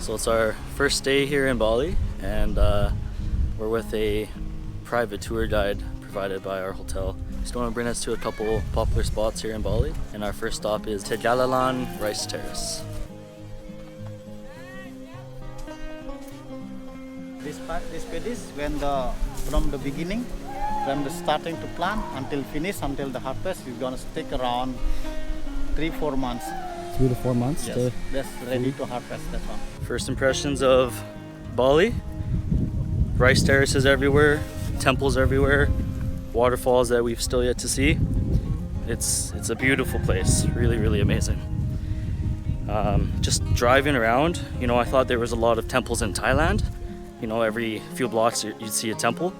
So it's our first day here in Bali, and we're with a private tour guide provided by our hotel. He's going to bring us to a couple popular spots here in Bali, and our first stop is Tegalalang Rice Terrace. This paddies from the beginning, from the starting to plant until finish, until the harvest, is going to take around 3-4 months. 3 to 4 months. Yes, that's ready to harvest, that one. First impressions of Bali: rice terraces everywhere, temples everywhere, waterfalls that we've still yet to see. It's a beautiful place, really amazing. Just driving around, I thought there was a lot of temples in Thailand. Every few blocks you'd see a temple,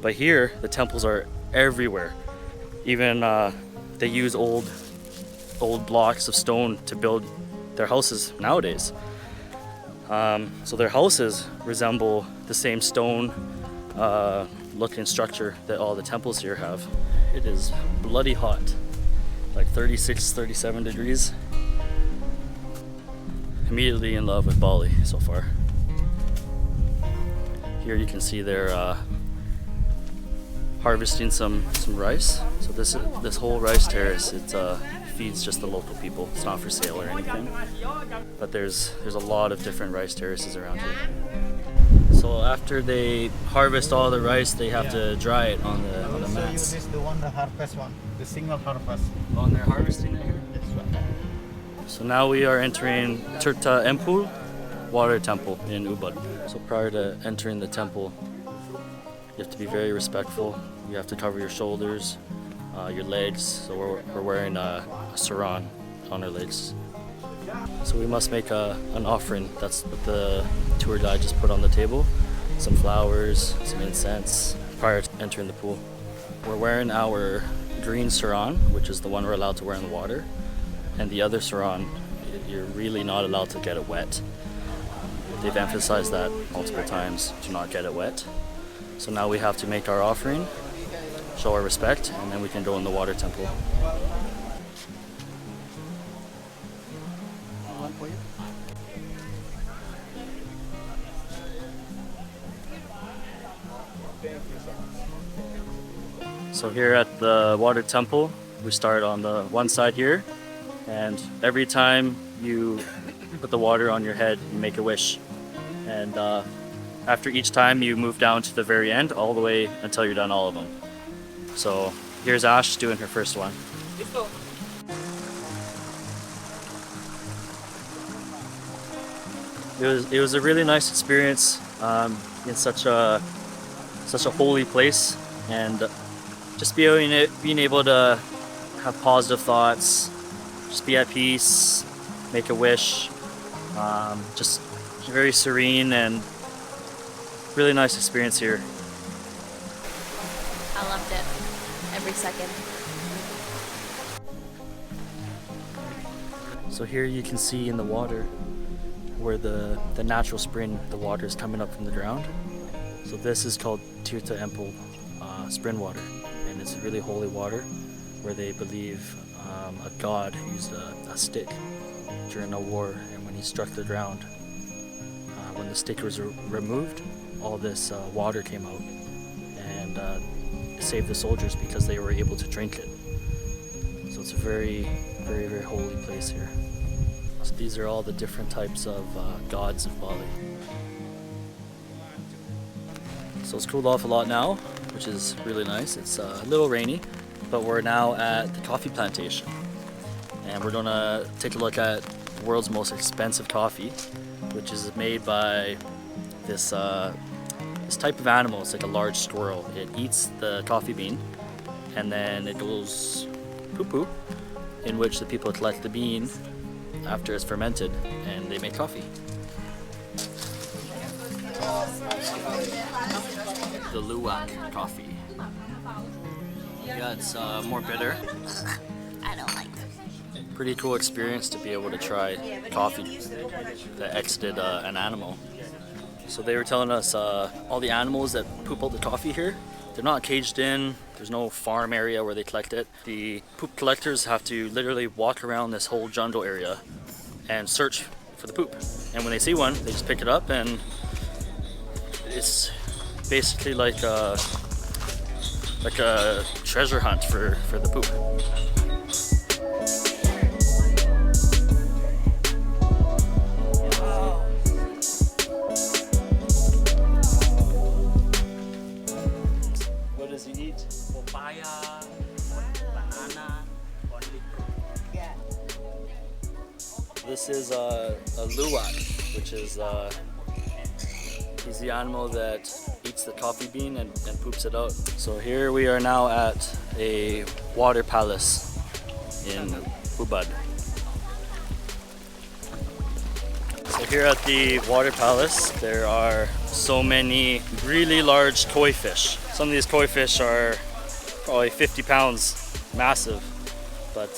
but here the temples are everywhere. Even they use old blocks of stone to build their houses nowadays. So their houses resemble the same stone looking structure that all the temples here have. It is bloody hot, like 36, 37 degrees. Immediately in love with Bali so far. Here you can see they're harvesting some rice. So this whole rice terrace, it feeds just the local people. It's not for sale or anything. But there's a lot of different rice terraces around here. So after they harvest all the rice, they have to dry it on the mats. This is the one, the harvest one, the single harvest. Oh, and they're harvesting it here? This one. So now we are entering Tirta Empul water temple in Ubud. So prior to entering the temple, you have to be very respectful. You have to cover your shoulders, your legs. So we're wearing a sarong on our legs. So we must make an offering. That's what the tour guide just put on the table. Some flowers, some incense, prior to entering the pool. We're wearing our green sarong, which is the one we're allowed to wear in the water. And the other sarong, you're really not allowed to get it wet. They've emphasized that multiple times, to not get it wet. So now we have to make our offering, show our respect, and then we can go in the water temple. So here at the water temple, we start on the one side here, and every time you put the water on your head, you make a wish. And after each time, you move down to the very end, all the way until you're done all of them. So here's Ash doing her first one. It was a really nice experience in such a holy place, and just being able to have positive thoughts, just be at peace, make a wish, just very serene and really nice experience here. I loved it, every second. So here you can see in the water where the natural spring, the water is coming up from the ground. So this is called Tirta Empul spring water, and it's really holy water where they believe a god used a stick during a war, and when he struck the ground, when the stick was removed, all this water came out and saved the soldiers because they were able to drink it. So it's a very holy place here. So these are all the different types of gods of Bali. So it's cooled off a lot now, which is really nice. It's a little rainy, but we're now at the coffee plantation, and we're gonna take a look at the world's most expensive coffee, which is made by this type of animal. It's like a large squirrel. It eats the coffee bean, and then it goes poo-poo, in which the people collect the bean after it's fermented, and they make coffee. The luwak coffee. Yeah, it's more bitter. I don't like it. Pretty cool experience to be able to try coffee that exited an animal. So they were telling us all the animals that poop out the coffee here, they're not caged in. There's no farm area where they collect it. The poop collectors have to literally walk around this whole jungle area and search for the poop. And when they see one, they just pick it up, and it's basically like a treasure hunt for the poop. What does he eat? Papaya, banana, only fruit. This is a luwak, which is he's the animal that eats the coffee bean and poops it out. So here we are now at a water palace in Ubud. So here at the water palace, there are so many really large koi fish. Some of these koi fish are probably 50 pounds, massive. But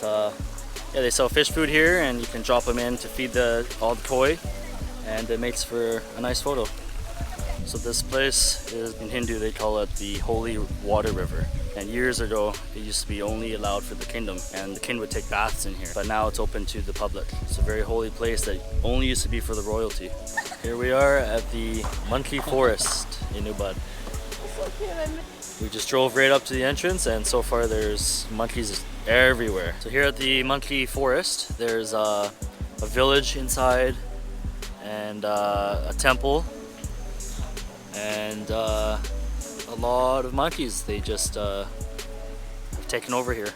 yeah, they sell fish food here, and you can drop them in to feed all the koi, and it makes for a nice photo. So this place is, in Hindu, they call it the Holy Water River. And years ago, it used to be only allowed for the kingdom, and the king would take baths in here. But now it's open to the public. It's a very holy place that only used to be for the royalty. Here we are at the monkey forest in Ubud. We just drove right up to the entrance, and so far there's monkeys everywhere. So here at the monkey forest, there's a village inside, and a temple, and a lot of monkeys. They just have taken over here.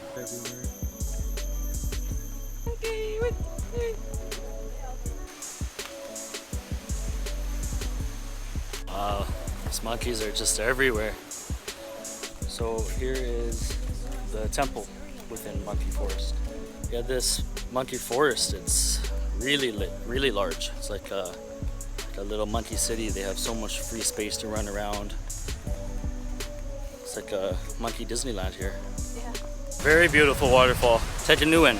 Wow, these monkeys are just everywhere. So here is the temple within Monkey Forest. Yeah, this monkey forest, it's really large. It's like a little monkey city. They have so much free space to run around. It's like a monkey Disneyland here. Yeah. Very beautiful waterfall, Tegenungan.